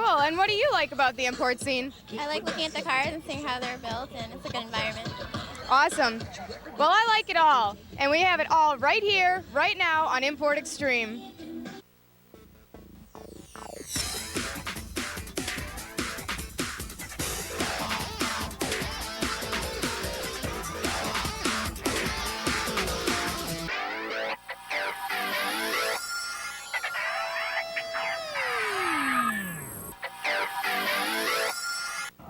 Cool. And what do you like about the import scene? I like looking at the cars and seeing how they're built, and it's a good environment. Awesome. Well, I like it all. And we have it all right here, right now on Import Extreme.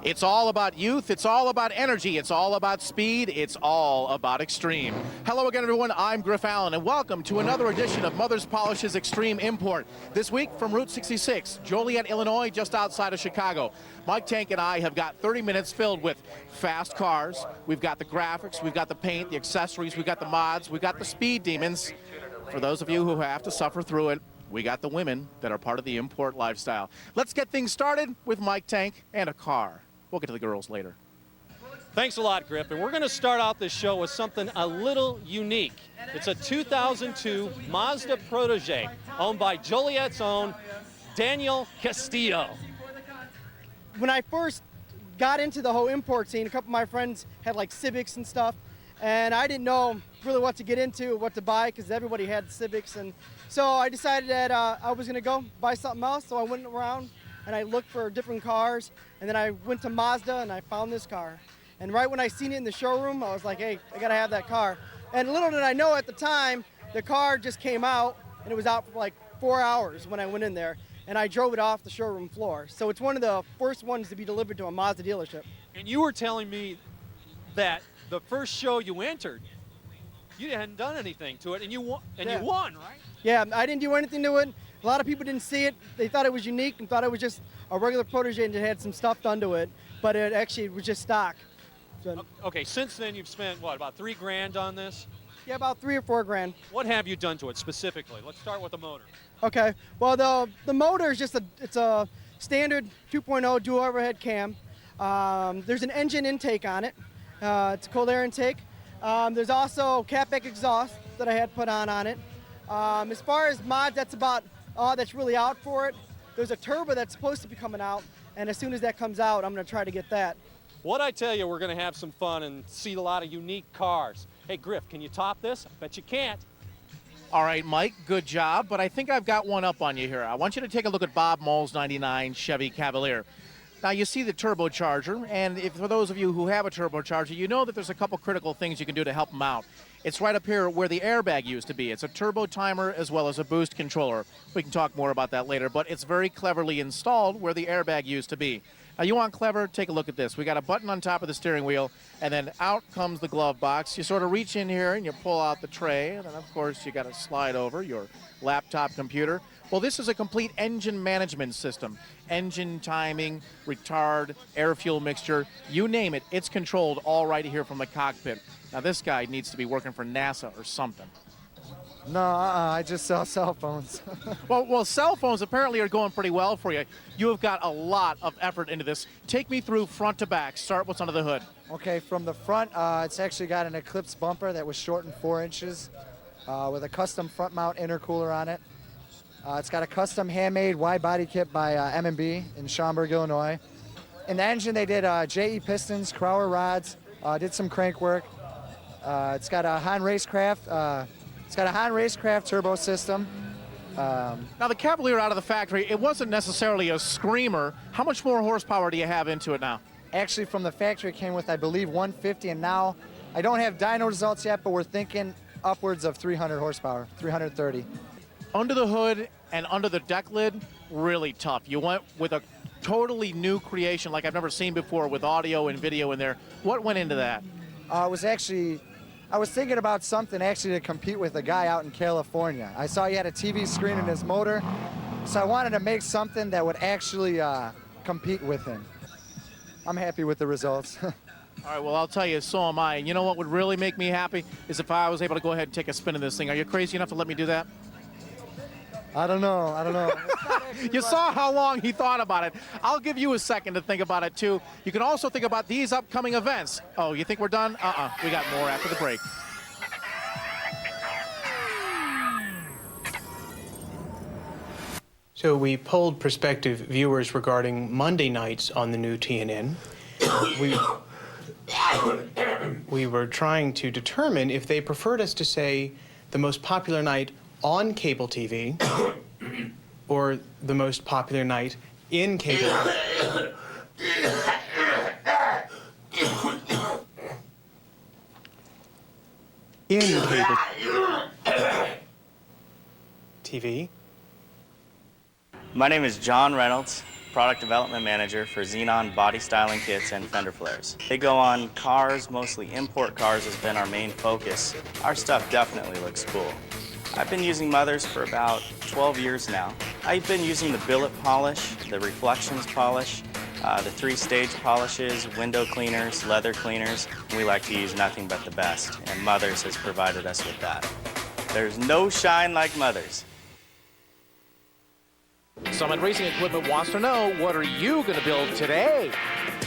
It's all about youth, it's all about energy, it's all about speed, it's all about extreme. Hello again, everyone. I'm Griff Allen, and welcome to another edition of Mother's Polish's Xtreme Import. This week from Route 66, Joliet, Illinois, just outside of Chicago. Mike Tank and I have got 30 minutes filled with fast cars. We've got the graphics, we've got the paint, the accessories, we've got the mods, we've got the speed demons. For those of you who have to suffer through it, we got the women that are part of the import lifestyle. Let's get things started with Mike Tank and a car. We'll get to the girls later. Thanks a lot, Griff. And we're going to start out this show with something a little unique. It's a 2002 Mazda Protege owned by Joliet's own Daniel Castillo. When I first got into the whole import scene, a couple of my friends had like Civics and stuff, and I didn't know really what to get into, what to buy, because everybody had Civics. And so I decided that I was going to go buy something else. So I went around and I looked for different cars, and then I went to Mazda and I found this car. And right when I seen it in the showroom, I was like, hey, I gotta have that car. And little did I know at the time, the car just came out, and it was out for like 4 hours when I went in there, and I drove it off the showroom floor. So it's one of the first ones to be delivered to a Mazda dealership. And you were telling me that the first show you entered, you hadn't done anything to it, and you won, you won, right? Yeah, I didn't do anything to it. A lot of people didn't see it. They thought it was unique and thought it was just a regular Protege and it had some stuff done to it, but it actually was just stock. So, okay, since then you've spent, what, about $3,000 on this? yeah, about $3 or $4 grand. What have you done to it specifically? Let's start with the motor. Okay, well the motor is just it's a standard 2.0 dual overhead cam. There's an engine intake on it. It's a cold air intake. There's also catback exhaust that I had put on it. As far as mods, that's about all that's really out for it. There's a turbo that's supposed to be coming out, and as soon as that comes out, I'm going to try to get that. What I tell you, we're going to have some fun and see a lot of unique cars. Hey, Griff, can you top this? I bet you can't. All right, Mike, good job, but I think I've got one up on you here. I want you to take a look at Bob Moll's 99 Chevy Cavalier. Now, you see the turbocharger, and for those of you who have a turbocharger, you know that there's a couple critical things you can do to help them out. It's right up here where the airbag used to be. It's a turbo timer as well as a boost controller. We can talk more about that later, but it's very cleverly installed where the airbag used to be. Now, you want clever? Take a look at this. We got a button on top of the steering wheel, and then out comes the glove box. You sort of reach in here and you pull out the tray, and then, of course, you got to slide over your laptop computer. Well, this is a complete engine management system. Engine timing, retard, air-fuel mixture, you name it, it's controlled all right here from the cockpit. Now, this guy needs to be working for NASA or something. No, I just sell cell phones. Well, cell phones apparently are going pretty well for you. You have got a lot of effort into this. Take me through front to back. Start what's under the hood. Okay, from the front, it's actually got an Eclipse bumper that was shortened 4 inches with a custom front mount intercooler on it. It's got a custom handmade wide body kit by M&B in Schaumburg, Illinois. In the engine, they did JE pistons, Crowler rods, did some crank work. It's got a Han Racecraft. It's got a Han Racecraft turbo system. Now, the Cavalier out of the factory, it wasn't necessarily a screamer. How much more horsepower do you have into it now? Actually, from the factory, it came with, I believe, 150, and now I don't have dyno results yet, but we're thinking upwards of 300 horsepower, 330. Under the hood and under the deck lid, really tough. You went with a totally new creation like I've never seen before with audio and video in there. What went into that? I was thinking about something actually to compete with a guy out in California. I saw he had a TV screen in his motor, so I wanted to make something that would actually compete with him. I'm happy with the results. All right, well, I'll tell you, so am I. And you know what would really make me happy is if I was able to go ahead and take a spin in this thing. Are you crazy enough to let me do that? I don't know. You saw how long he thought about it. I'll give you a second to think about it, too. You can also think about these upcoming events. Oh, you think we're done? We got more after the break. So we polled prospective viewers regarding Monday nights on the new TNN. We were trying to determine if they preferred us to say the most popular night on cable TV or the most popular night in cable. In cable TV. My name is John Reynolds, Product Development Manager for Xenon Body Styling Kits and Fender Flares. They go on cars, mostly import cars has been our main focus. Our stuff definitely looks cool. I've been using Mothers for about 12 years now. I've been using the billet polish, the reflections polish, the 3-stage polishes, window cleaners, leather cleaners. We like to use nothing but the best, and Mothers has provided us with that. There's no shine like Mothers. Summit Racing Equipment wants to know, what are you going to build today?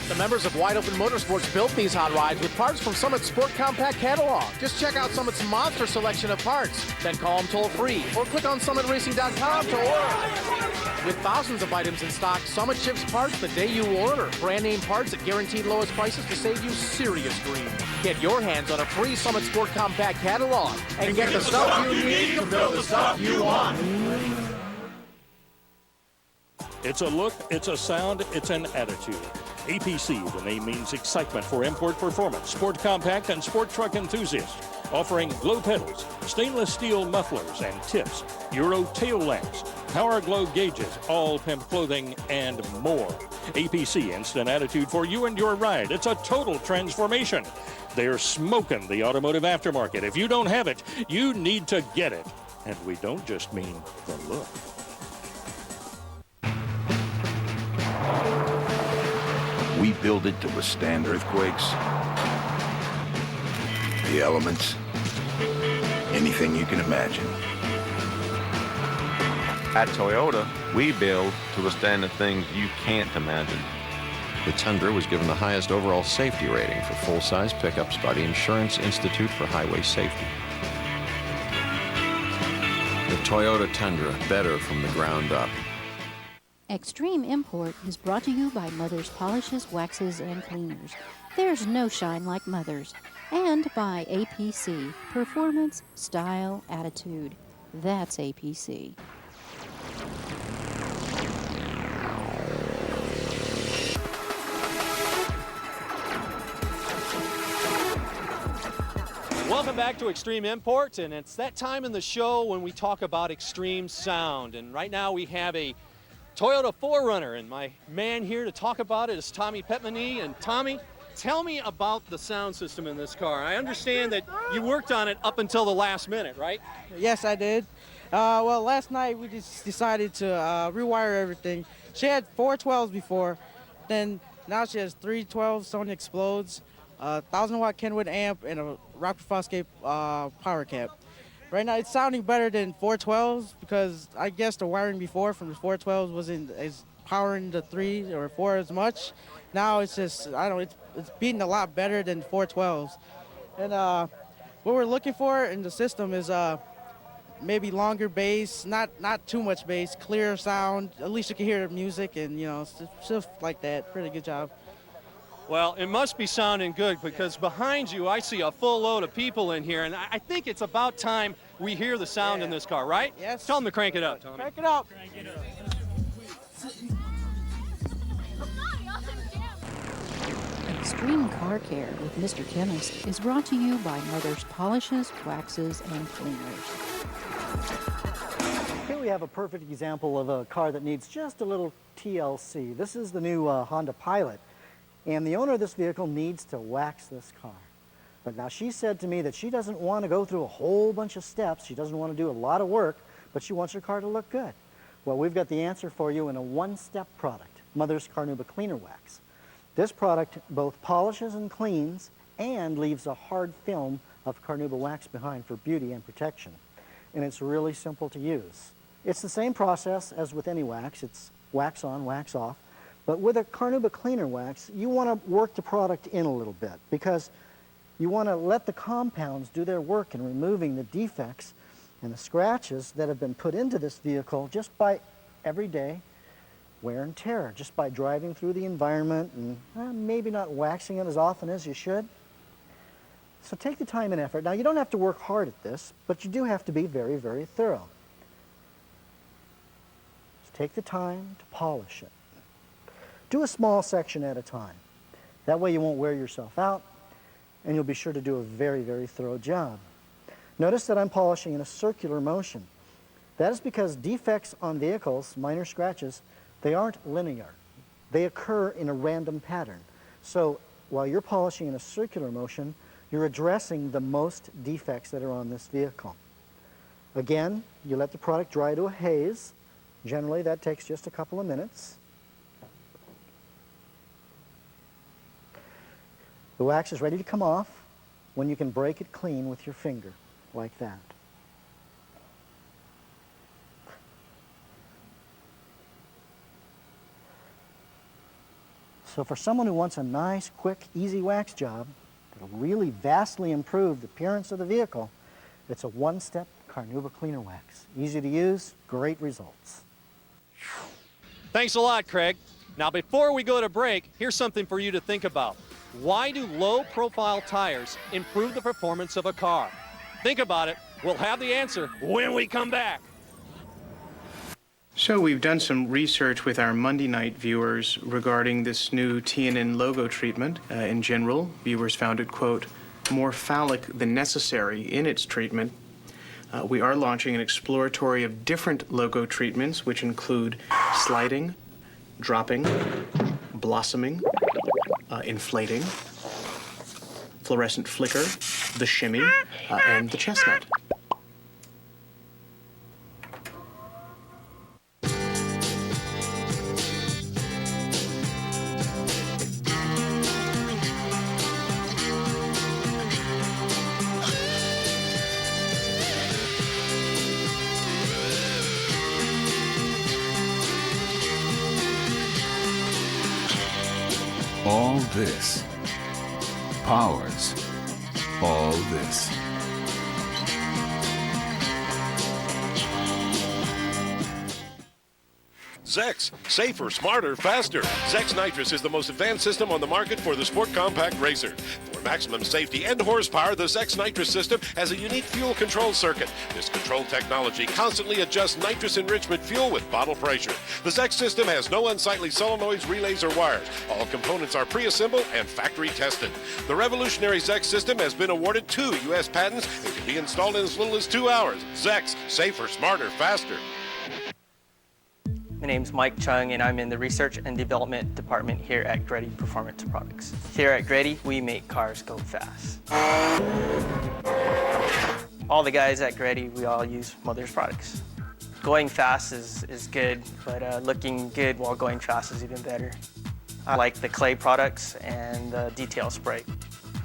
The members of Wide Open Motorsports built these hot rides with parts from Summit's Sport Compact catalog. Just check out Summit's monster selection of parts. Then call them toll-free or click on summitracing.com to order. With thousands of items in stock, Summit ships parts the day you order. Brand name parts at guaranteed lowest prices to save you serious green. Get your hands on a free Summit Sport Compact catalog and get the stuff you need to build the stuff you want. It's a look, it's a sound, it's an attitude. APC, the name means excitement for import performance, sport compact, and sport truck enthusiasts. Offering glow pedals, stainless steel mufflers and tips, Euro tail lamps, power glow gauges, all pimp clothing, and more. APC, instant attitude for you and your ride. It's a total transformation. They're smoking the automotive aftermarket. If you don't have it, you need to get it. And we don't just mean the look. We build it to withstand earthquakes, the elements, anything you can imagine. At Toyota, we build to withstand the things you can't imagine. The Tundra was given the highest overall safety rating for full-size pickups by the Insurance Institute for Highway Safety. The Toyota Tundra, better from the ground up. Xtreme Import is brought to you by Mother's Polishes, Waxes, and Cleaners. There's no shine like Mother's. And by APC, Performance, Style, Attitude. That's APC. Welcome back to Xtreme Import, and it's that time in the show when we talk about extreme sound. And right now we have a Toyota 4Runner, and my man here to talk about it is Tommy Petmany. And Tommy, tell me about the sound system in this car. I understand that you worked on it up until the last minute, right? Yes, I did. Well, last night we just decided to rewire everything. She had 4 12s before, then now she has 3 12s, Sony Explodes, 1,000-watt Kenwood amp, and a Rockford Fosgate power cap. Right now it's sounding better than 412s because I guess the wiring before from the 412s wasn't as powering the 3 or 4 as much. Now it's just, I don't know, it's beating a lot better than 412s. And what we're looking for in the system is maybe longer bass, not too much bass, clear sound. At least you can hear the music and, you know, stuff like that. Pretty good job. Well, it must be sounding good because behind you I see a full load of people in here, and I think it's about time we hear the sound in this car, right? Yes. Tell them to crank it up, Tommy. Crank it up. Extreme Car Care with Mr. Chemist is brought to you by Mother's Polishes, Waxes, and Cleaners. Here we have a perfect example of a car that needs just a little TLC. This is the new Honda Pilot. And the owner of this vehicle needs to wax this car. But now she said to me that she doesn't want to go through a whole bunch of steps. She doesn't want to do a lot of work, but she wants her car to look good. Well, we've got the answer for you in a one-step product, Mother's Carnauba Cleaner Wax. This product both polishes and cleans and leaves a hard film of Carnauba wax behind for beauty and protection. And it's really simple to use. It's the same process as with any wax. It's wax on, wax off. But with a Carnauba Cleaner Wax, you want to work the product in a little bit because you want to let the compounds do their work in removing the defects and the scratches that have been put into this vehicle just by every day wear and tear just by driving through the environment and maybe not waxing it as often as you should. So take the time and effort. Now, you don't have to work hard at this, but you do have to be very, very thorough. Just take the time to polish it. Do a small section at a time. That way you won't wear yourself out, and you'll be sure to do a very, very thorough job. Notice that I'm polishing in a circular motion. That is because defects on vehicles, minor scratches, they aren't linear. They occur in a random pattern. So while you're polishing in a circular motion, you're addressing the most defects that are on this vehicle. Again, you let the product dry to a haze. Generally, that takes just a couple of minutes. The wax is ready to come off when you can break it clean with your finger, like that. So for someone who wants a nice, quick, easy wax job that'll really vastly improve the appearance of the vehicle, it's a one-step Carnauba cleaner wax. Easy to use, great results. Thanks a lot, Craig. Now, before we go to break, here's something for you to think about. Why do low-profile tires improve the performance of a car? Think about it. We'll have the answer when we come back. So we've done some research with our Monday night viewers regarding this new TNN logo treatment. In general, viewers found it, quote, more phallic than necessary in its treatment. We are launching an exploratory of different logo treatments, which include sliding, dropping, blossoming, inflating, fluorescent flicker, the shimmy, and the chestnut. All this powers all this. Zex, safer, smarter, faster. Zex Nitrous is the most advanced system on the market for the sport compact racer. For maximum safety and horsepower, the Zex Nitrous system has a unique fuel control circuit. This control technology constantly adjusts nitrous enrichment fuel with bottle pressure. The Zex system has no unsightly solenoids, relays, or wires. All components are pre-assembled and factory tested. The revolutionary Zex system has been awarded 2 U.S. patents and can be installed in as little as 2 hours. Zex, safer, smarter, faster. My name's Mike Chung, and I'm in the Research and Development Department here at Grady Performance Products. Here at Grady, we make cars go fast. All the guys at Grady, we all use Mother's products. Going fast is good, but looking good while going fast is even better. I like the clay products and the detail spray.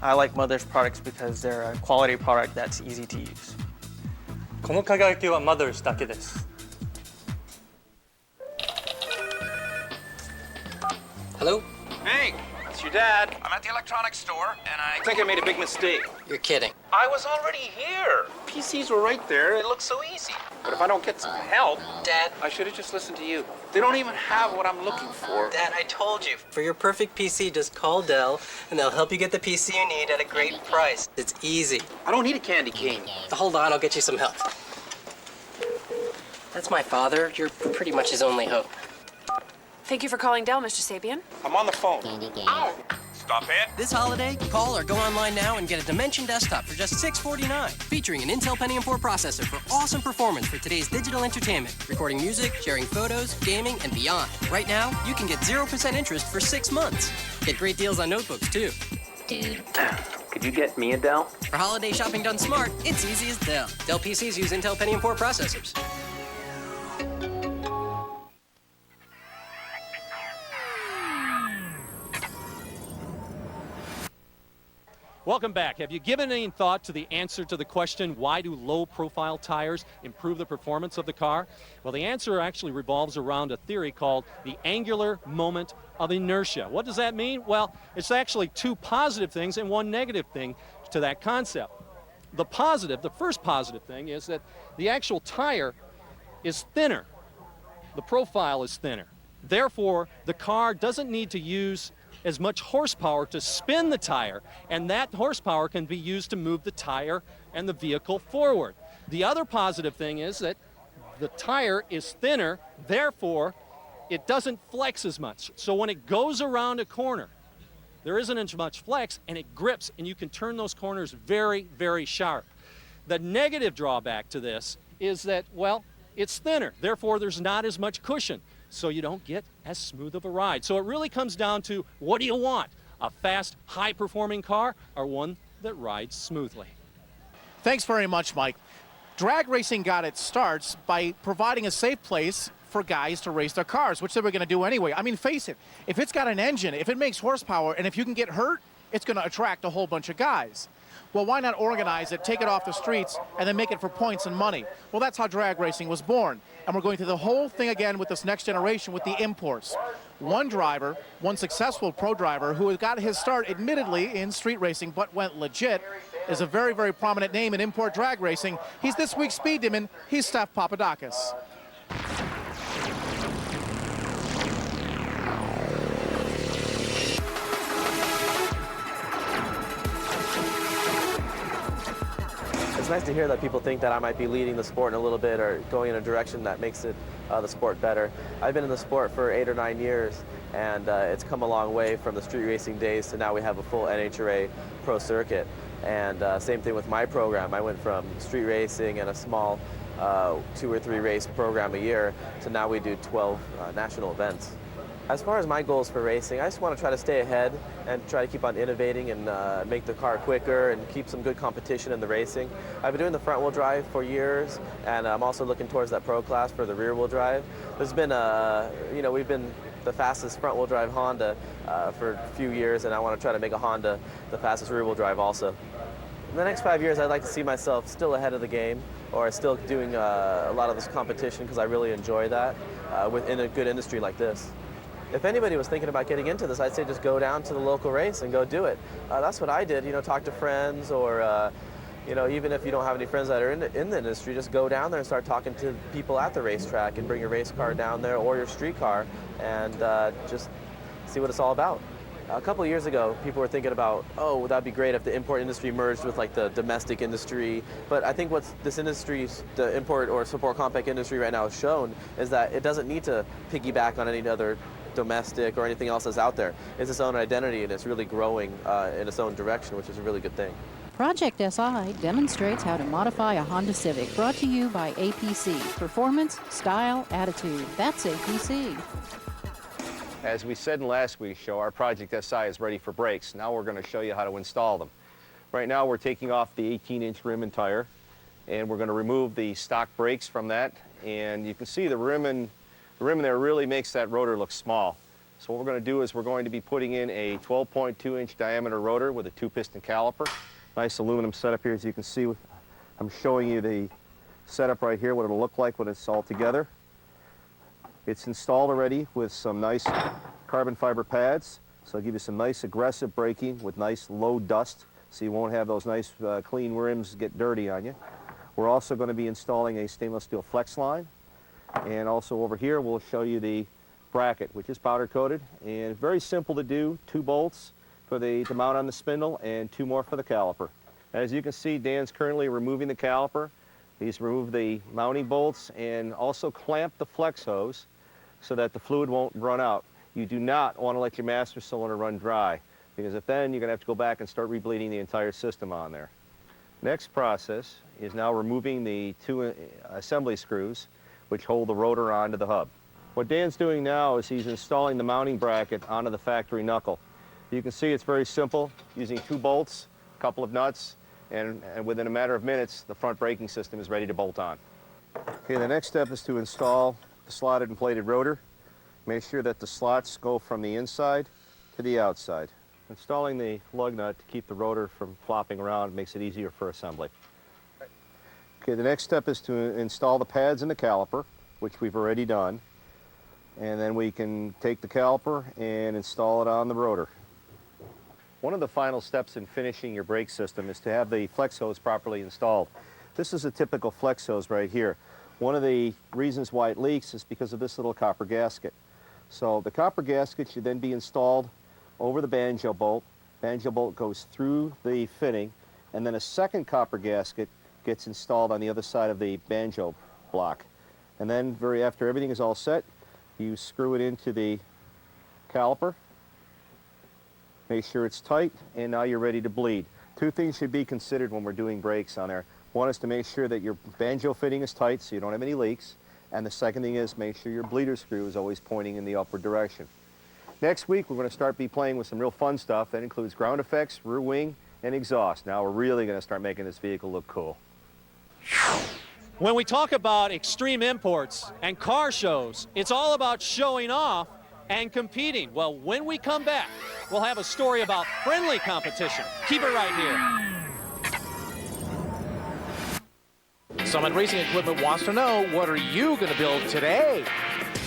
I like Mother's products because they're a quality product that's easy to use. この輝きは Mother's だけです。 Hello? Hey, it's your dad. I'm at the electronics store, and I think I made a big mistake. You're kidding. I was already here. PCs were right there. It looks so easy. But if I don't get some help, Dad, I should have just listened to you. They don't even have what I'm looking for. Dad, I told you. For your perfect PC, just call Dell, and they'll help you get the PC you need at a great price. It's easy. I don't need a candy cane. Hold on, I'll get you some help. That's my father. You're pretty much his only hope. Thank you for calling Dell, Mr. Sabian. I'm on the phone. Ow! Stop it. This holiday, call or go online now and get a Dimension desktop for just $649, featuring an Intel Pentium 4 processor for awesome performance for today's digital entertainment, recording music, sharing photos, gaming, and beyond. Right now, you can get 0% interest for 6 months. Get great deals on notebooks, too. Dude. Could you get me a Dell? For holiday shopping done smart, it's easy as Dell. Dell PCs use Intel Pentium 4 processors. Welcome back. Have you given any thought to the answer to the question, why do low-profile tires improve the performance of the car? Well, the answer actually revolves around a theory called the angular moment of inertia. What does that mean? Well, it's actually 2 positive things and 1 negative thing to that concept. The first positive thing is that the actual tire is thinner. the profile is thinner. Therefore, the car doesn't need to use as much horsepower to spin the tire, and that horsepower can be used to move the tire and the vehicle forward. The other positive thing is that the tire is thinner, therefore it doesn't flex as much. So when it goes around a corner, there isn't as much flex, and it grips, and you can turn those corners very, very sharp. The negative drawback to this is that, well, it's thinner, therefore there's not as much cushion, so you don't get as smooth of a ride. So it really comes down to, what do you want? A fast, high-performing car, or one that rides smoothly? Thanks very much, Mike. Drag racing got its starts by providing a safe place for guys to race their cars, which they were going to do anyway. I mean, face it, if it's got an engine, if it makes horsepower, and if you can get hurt, it's going to attract a whole bunch of guys. Well, why not organize it, take it off the streets, and then make it for points and money? Well, that's how drag racing was born. And we're going through the whole thing again with this next generation with the imports. One driver, one successful pro driver who got his start admittedly in street racing but went legit, is a very, very prominent name in import drag racing. He's this week's Speed Demon. He's Steph Papadakis. It's nice to hear that people think that I might be leading the sport in a little bit or going in a direction that makes it the sport better. I've been in the sport for 8 or 9 years, and it's come a long way from the street racing days to now we have a full NHRA pro circuit. And same thing with my program. I went from street racing and a small 2 or 3 race program a year to now we do 12 national events. As far as my goals for racing, I just want to try to stay ahead and try to keep on innovating and make the car quicker and keep some good competition in the racing. I've been doing the front-wheel drive for years, and I'm also looking towards that pro class for the rear-wheel drive. There's been, we've been the fastest front-wheel drive Honda for a few years, and I want to try to make a Honda the fastest rear-wheel drive also. In the next 5 years, I'd like to see myself still ahead of the game, or still doing a lot of this competition because I really enjoy that within a good industry like this. If anybody was thinking about getting into this, I'd say just go down to the local race and go do it. That's what I did, talk to friends or, even if you don't have any friends that are in the industry, just go down there and start talking to people at the racetrack and bring your race car down there or your street car and just see what it's all about. A couple of years ago, people were thinking about, oh, that'd be great if the import industry merged with like the domestic industry. But I think what this industry, the import or support compact industry right now has shown is that it doesn't need to piggyback on any other domestic or anything else that's out there. It's its own identity and it's really growing in its own direction, which is a really good thing. Project SI demonstrates how to modify a Honda Civic, brought to you by APC. Performance, style, attitude. That's APC. As we said in last week's show, our Project SI is ready for brakes. Now we're going to show you how to install them. Right now we're taking off the 18-inch rim and tire, and we're going to remove the stock brakes from that. And you can see the rim there really makes that rotor look small. So what we're going to do is we're going to be putting in a 12.2-inch diameter rotor with a 2-piston caliper. Nice aluminum setup here. As you can see, I'm showing you the setup right here, what it'll look like when it's all together. It's installed already with some nice carbon fiber pads, so it'll give you some nice aggressive braking with nice low dust, so you won't have those nice clean rims get dirty on you. We're also going to be installing a stainless steel flex line. And also over here, we'll show you the bracket, which is powder coated and very simple to do. 2 bolts for to mount on the spindle and 2 more for the caliper. As you can see, Dan's currently removing the caliper. He's removed the mounting bolts and also clamped the flex hose so that the fluid won't run out. You do not want to let your master cylinder run dry, because if then you're going to have to go back and start rebleeding the entire system on there. Next process is now removing the 2 assembly screws which hold the rotor onto the hub. What Dan's doing now is he's installing the mounting bracket onto the factory knuckle. You can see it's very simple, using 2 bolts, a couple of nuts, and within a matter of minutes, the front braking system is ready to bolt on. Okay, the next step is to install the slotted and plated rotor. Make sure that the slots go from the inside to the outside. Installing the lug nut to keep the rotor from flopping around makes it easier for assembly. Okay, the next step is to install the pads in the caliper, which we've already done. And then we can take the caliper and install it on the rotor. One of the final steps in finishing your brake system is to have the flex hose properly installed. This is a typical flex hose right here. One of the reasons why it leaks is because of this little copper gasket. So the copper gasket should then be installed over the banjo bolt. Banjo bolt goes through the fitting, and then a second copper gasket gets installed on the other side of the banjo block. And then after everything is all set, you screw it into the caliper, make sure it's tight, and now you're ready to bleed. Two things should be considered when we're doing brakes on there. One is to make sure that your banjo fitting is tight so you don't have any leaks, and the second thing is make sure your bleeder screw is always pointing in the upward direction. Next week we're going to start playing with some real fun stuff. That includes ground effects, rear wing, and exhaust. Now we're really going to start making this vehicle look cool. When we talk about Xtreme Imports and car shows, it's all about showing off and competing. Well, when we come back, we'll have a story about friendly competition. Keep it right here. Summit Racing Equipment wants to know, what are you going to build today?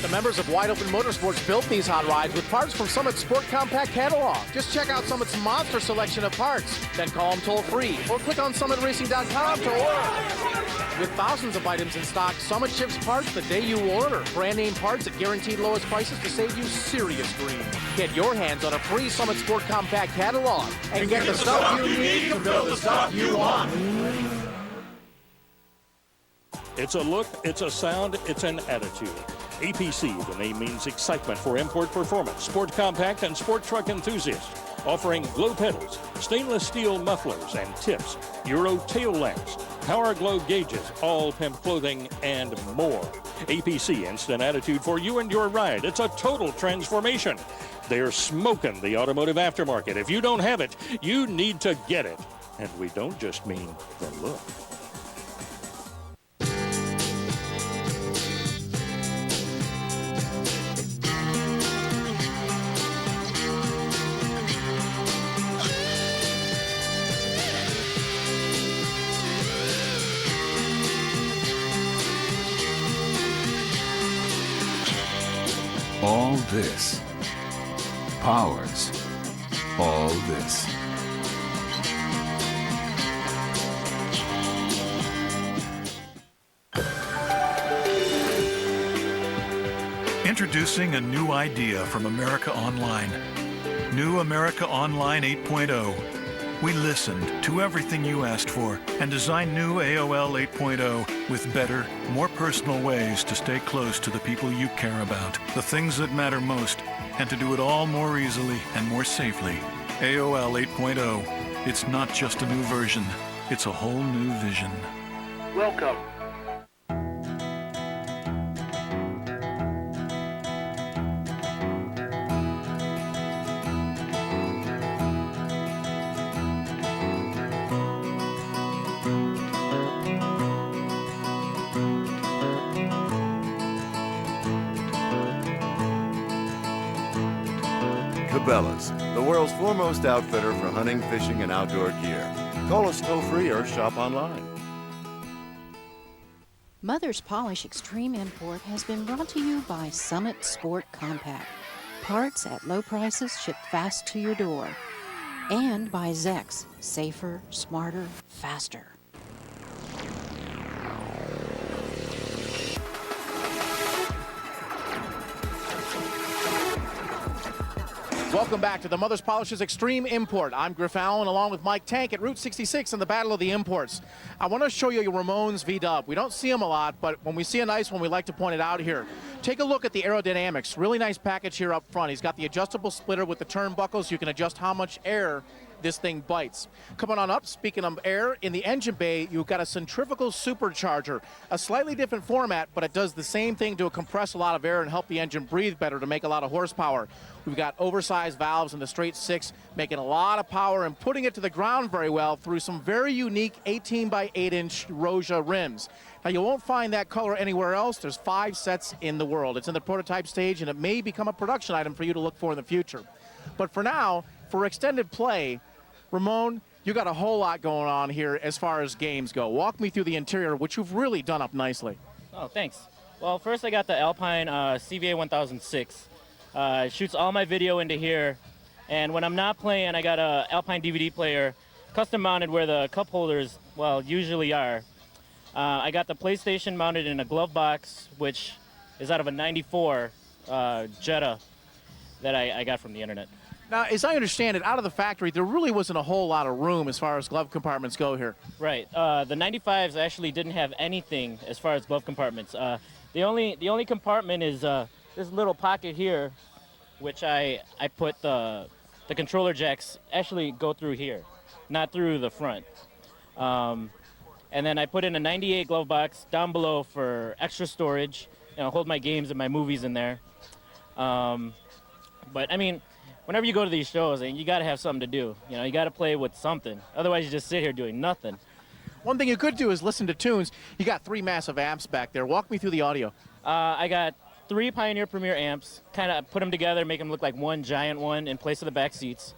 The members of Wide Open Motorsports built these hot rides with parts from Summit's Sport Compact catalog. Just check out Summit's monster selection of parts, then call them toll-free or click on summitracing.com to order. With thousands of items in stock, Summit ships parts the day you order. Brand name parts at guaranteed lowest prices to save you serious green. Get your hands on a free Summit Sport Compact catalog and get the stuff you need to build the stuff you want. It's a look, it's a sound, it's an attitude. APC, the name means excitement for import performance, sport compact, and sport truck enthusiasts. Offering glow pedals, stainless steel mufflers and tips, Euro tail lamps, power glow gauges, all pimp clothing, and more. APC, instant attitude for you and your ride. It's a total transformation. They're smoking the automotive aftermarket. If you don't have it, you need to get it. And we don't just mean the look. All this powers all this. Introducing a new idea from America Online. New America Online 8.0. We listened to everything you asked for and designed new AOL 8.0 with better, more personal ways to stay close to the people you care about, the things that matter most, and to do it all more easily and more safely. AOL 8.0. It's not just a new version, it's a whole new vision. Welcome. Cabela's, the world's foremost outfitter for hunting, fishing, and outdoor gear. Call us toll-free or shop online. Mother's Polish Xtreme Import has been brought to you by Summit Sport Compact. Parts at low prices shipped fast to your door. And by Zex, safer, smarter, faster. Welcome back to the Mother's Polish's Xtreme Import. I'm Griff Allen along with Mike Tank at Route 66 in the Battle of the Imports. I want to show you Ramon's V-Dub. We don't see them a lot, but when we see a nice one, we like to point it out here. Take a look at the aerodynamics. Really nice package here up front. He's got the adjustable splitter with the turnbuckles. You can adjust how much air this thing bites. Coming on up, speaking of air, in the engine bay, you've got a centrifugal supercharger. A slightly different format, but it does the same thing to compress a lot of air and help the engine breathe better to make a lot of horsepower. We've got oversized valves in the straight six, making a lot of power and putting it to the ground very well through some very unique 18 by 8 inch Roja rims. Now, you won't find that color anywhere else. There's 5 sets in the world. It's in the prototype stage, and it may become a production item for you to look for in the future. But for now, for extended play, Ramon, you got a whole lot going on here as far as games go. Walk me through the interior, which you've really done up nicely. Oh, thanks. Well, first I got the Alpine CVA 1006. It shoots all my video into here, and when I'm not playing, I got a Alpine DVD player custom mounted where the cup holders, well, usually are. I got the PlayStation mounted in a glove box, which is out of a 94 Jetta that I got from the internet. Now, as I understand it, out of the factory, there really wasn't a whole lot of room as far as glove compartments go here. Right. The 95s actually didn't have anything as far as glove compartments. The only compartment is this little pocket here, which I put the controller jacks actually go through here, not through the front. And then I put in a 98 glove box down below for extra storage. Hold my games and my movies in there. But I mean, whenever you go to these shows, you got to have something to do. You got to play with something. Otherwise, you just sit here doing nothing. One thing you could do is listen to tunes. You got 3 massive amps back there. Walk me through the audio. I got 3 Pioneer Premier amps, kind of put them together, make them look like one giant one in place of the back seats.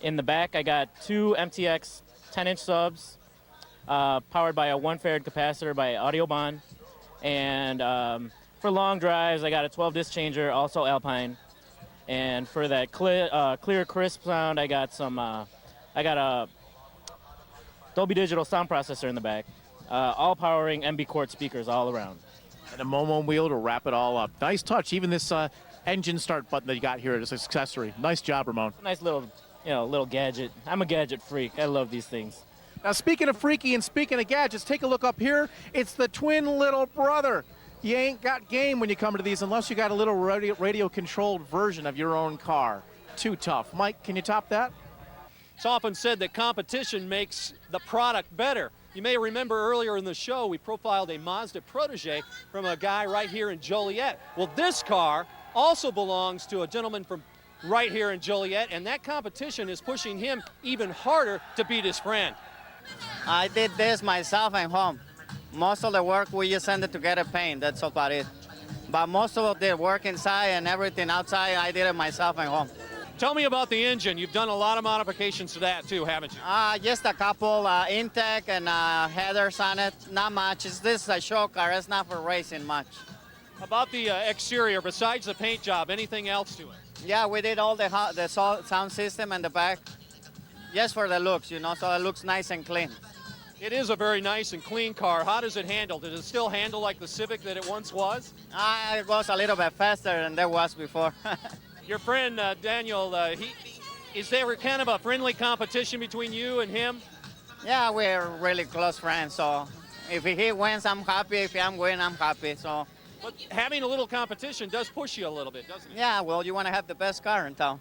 In the back, I got 2 MTX 10-inch subs, powered by a 1 farad capacitor by Audiobahn. And for long drives, I got a 12-disc changer, also Alpine. And for that clear, crisp sound, I got a Dolby Digital sound processor in the back, all powering MB Quart speakers all around. And a Momo wheel to wrap it all up. Nice touch. Even this engine start button that you got here as an accessory. Nice job, Ramon. Nice little, little gadget. I'm a gadget freak. I love these things. Now, speaking of freaky and speaking of gadgets, take a look up here. It's the twin little brother. You ain't got game when you come to these unless you got a little radio-controlled version of your own car. Too tough. Mike, can you top that? It's often said that competition makes the product better. You may remember earlier in the show we profiled a Mazda Protege from a guy right here in Joliet. Well, this car also belongs to a gentleman from right here in Joliet, and that competition is pushing him even harder to beat his friend. I did this myself at home. Most of the work we just send it to get it paint, that's about it. But most of the work inside and everything outside, I did it myself at home. Tell me about the engine. You've done a lot of modifications to that too, haven't you? Just a couple intake and headers on it. Not much. This is a show car. It's not for racing much. About the exterior, besides the paint job, anything else to it? Yeah, we did all the sound system in the back, just for the looks, so it looks nice and clean. It is a very nice and clean car. How does it handle? Does it still handle like the Civic that it once was? It goes a little bit faster than there was before. Your friend Daniel, is there kind of a friendly competition between you and him? Yeah, we're really close friends, so if he wins, I'm happy. If I'm winning, I'm happy. So. But having a little competition does push you a little bit, doesn't it? Yeah, well, you want to have the best car in town.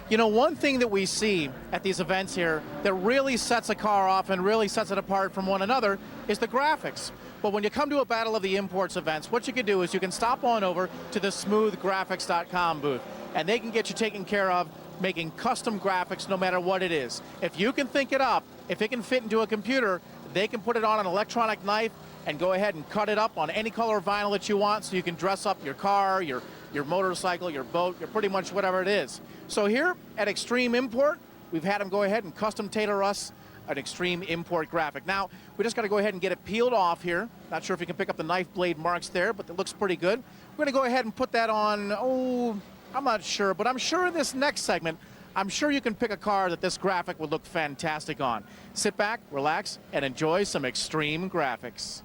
One thing that we see at these events here that really sets a car off and really sets it apart from one another is the graphics. But when you come to a Battle of the Imports events, what you can do is you can stop on over to the smoothgraphics.com booth, and they can get you taken care of making custom graphics no matter what it is. If you can think it up, if it can fit into a computer, they can put it on an electronic knife and go ahead and cut it up on any color of vinyl that you want so you can dress up your car, your motorcycle, your boat, your pretty much whatever it is. So here at Xtreme Import, we've had them go ahead and custom tailor us an Xtreme Import graphic. Now, we just got to go ahead and get it peeled off here. Not sure if you can pick up the knife blade marks there, but it looks pretty good. We're going to go ahead and put that on, I'm not sure, but I'm sure in this next segment, I'm sure you can pick a car that this graphic would look fantastic on. Sit back, relax, and enjoy some Xtreme graphics.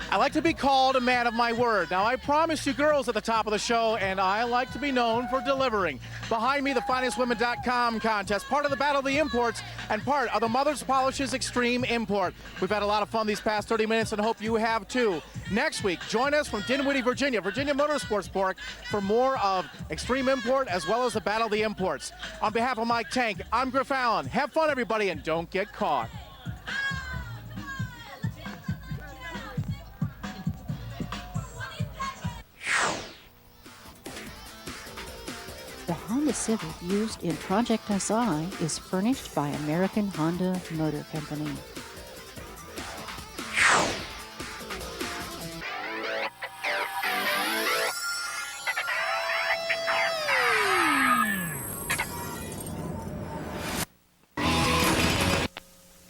I like to be called a man of my word. Now, I promised you girls at the top of the show, and I like to be known for delivering. Behind me, the finestwomen.com contest, part of the Battle of the Imports, and part of the Mother's Polishes Xtreme Import. We've had a lot of fun these past 30 minutes, and hope you have too. Next week, join us from Dinwiddie, Virginia Motorsports Park, for more of Xtreme Import as well as the Battle of the Imports. On behalf of Mike Tank, I'm Griff Allen. Have fun, everybody, and don't get caught. The Honda Civic used in Project SI is furnished by American Honda Motor Company.